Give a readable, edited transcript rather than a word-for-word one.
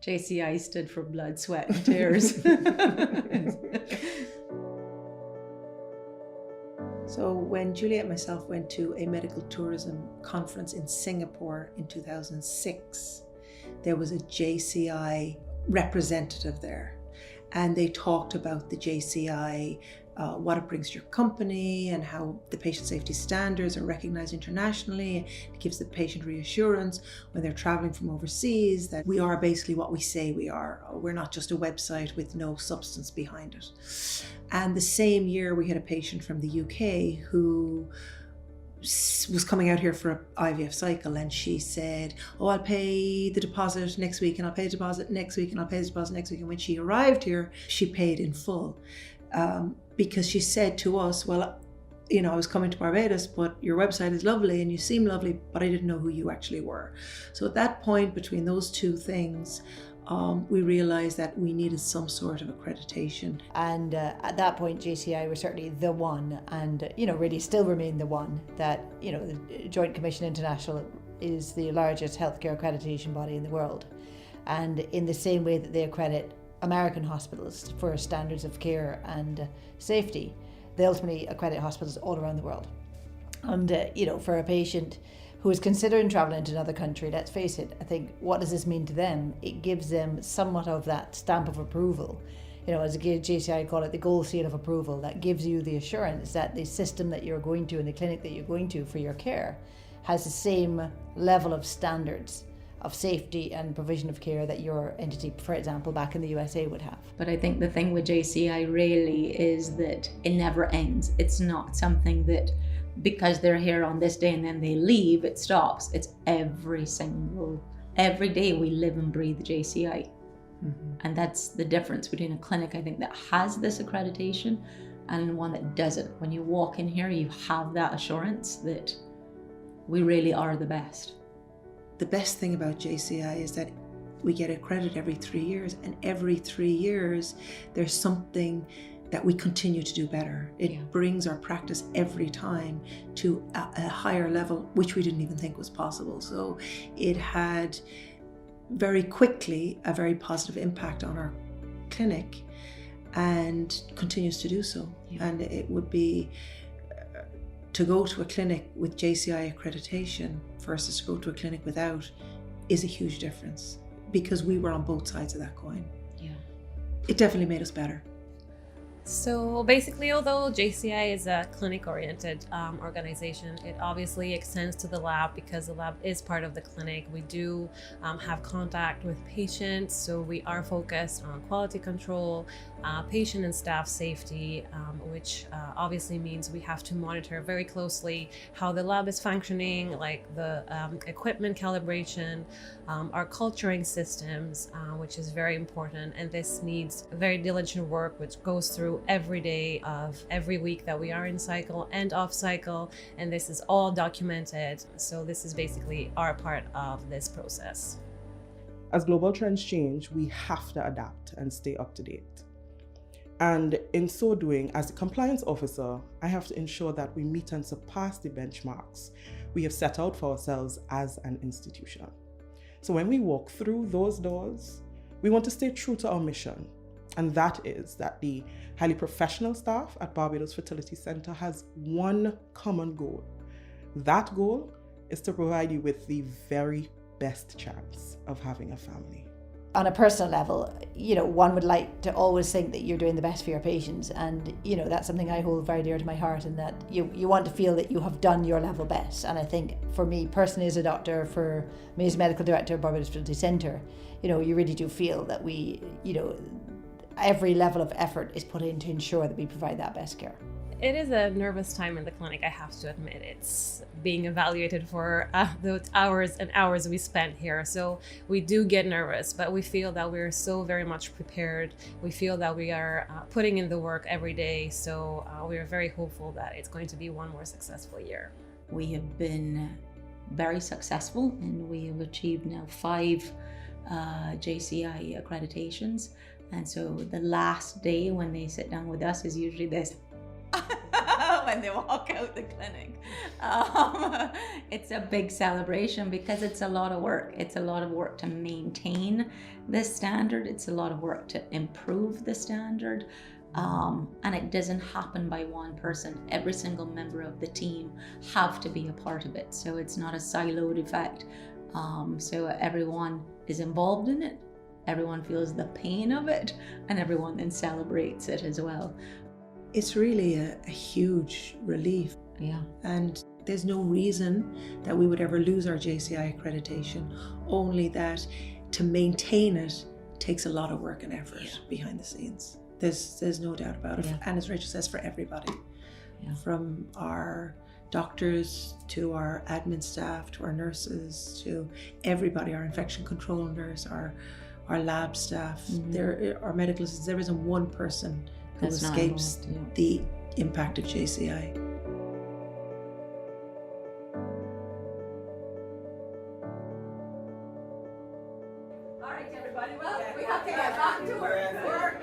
JCI stood for blood, sweat and tears. So when Juliet and myself went to a medical tourism conference in Singapore in 2006, there was a JCI representative there, and they talked about the JCI, what it brings to your company and how the patient safety standards are recognized internationally. It gives the patient reassurance when they're traveling from overseas that we are basically what we say we are. We're not just a website with no substance behind it. And the same year we had a patient from the UK who was coming out here for an IVF cycle, and she said, oh, I'll pay the deposit next week, and I'll pay the deposit next week, and I'll pay the deposit next week. And when she arrived here, she paid in full, because she said to us, well, you know, I was coming to Barbados, but your website is lovely and you seem lovely, but I didn't know who you actually were. So at that point, between those two things, we realized that we needed some sort of accreditation. And at that point, JCI was certainly the one, and, you know, really still remain the one that, you know, the Joint Commission International is the largest healthcare accreditation body in the world. And in the same way that they accredit American hospitals for standards of care and safety, they ultimately accredit hospitals all around the world. And, you know, for a patient who is considering traveling to another country, let's face it, I think, what does this mean to them? It gives them somewhat of that stamp of approval. You know, as a JCI call it, the gold seal of approval, that gives you the assurance that the system that you're going to and the clinic that you're going to for your care has the same level of standards of safety and provision of care that your entity, for example, back in the USA would have. But I think the thing with JCI really is that it never ends. It's not something that because they're here on this day and then they leave, it stops. It's every day we live and breathe JCI. Mm-hmm. And that's the difference between a clinic, I think, that has this accreditation and one that doesn't. When you walk in here, you have that assurance that we really are the best. The best thing about JCI is that we get accredited every 3 years, and every 3 years there's something that we continue to do better. It brings our practice every time to a higher level, which we didn't even think was possible. So it had very quickly a very positive impact on our clinic and continues to do so. Yeah. And it would be to go to a clinic with JCI accreditation versus to go to a clinic without is a huge difference, because we were on both sides of that coin. Yeah. It definitely made us better. So basically, although JCI is a clinic-oriented organization, it obviously extends to the lab because the lab is part of the clinic. We do have contact with patients, so we are focused on quality control, patient and staff safety, which obviously means we have to monitor very closely how the lab is functioning, like the equipment calibration, our culturing systems, which is very important. And this needs very diligent work, which goes through every day of every week that we are in cycle and off cycle. And this is all documented. So this is basically our part of this process. As global trends change, we have to adapt and stay up to date. And in so doing, as a compliance officer, I have to ensure that we meet and surpass the benchmarks we have set out for ourselves as an institution. So when we walk through those doors, we want to stay true to our mission. And that is that the highly professional staff at Barbados Fertility Center has one common goal. That goal is to provide you with the very best chance of having a family. On a personal level, you know, one would like to always think that you're doing the best for your patients, and you know, that's something I hold very dear to my heart, and that you want to feel that you have done your level best. And I think for me personally, as a doctor, for me as medical director of Barbados Fertility Center, you know, you really do feel that we, you know, every level of effort is put in to ensure that we provide that best care. It is a nervous time in the clinic, I have to admit. It's being evaluated for those hours and hours we spent here. So we do get nervous, but we feel that we're so very much prepared. We feel that we are putting in the work every day. So we are very hopeful that it's going to be one more successful year. We have been very successful, and we have achieved now 5 JCI accreditations. And so the last day when they sit down with us is usually this. When when they walk out the clinic. It's a big celebration because it's a lot of work. It's a lot of work to maintain this standard. It's a lot of work to improve the standard. And it doesn't happen by one person. Every single member of the team have to be a part of it. So it's not a siloed effect. So everyone is involved in it. Everyone feels the pain of it, and everyone then celebrates it as well. It's really a huge relief. Yeah. And there's no reason that we would ever lose our JCI accreditation, only that to maintain it takes a lot of work and effort behind the scenes. There's no doubt about it. Yeah. And as Rachel says, for everybody, Yeah. from our doctors to our admin staff to our nurses to everybody, our infection control nurse, our lab staff, our medical assistants. There isn't one person who That's not escapes involved, the impact of JCI. All right, everybody. Well, we have to get back to work.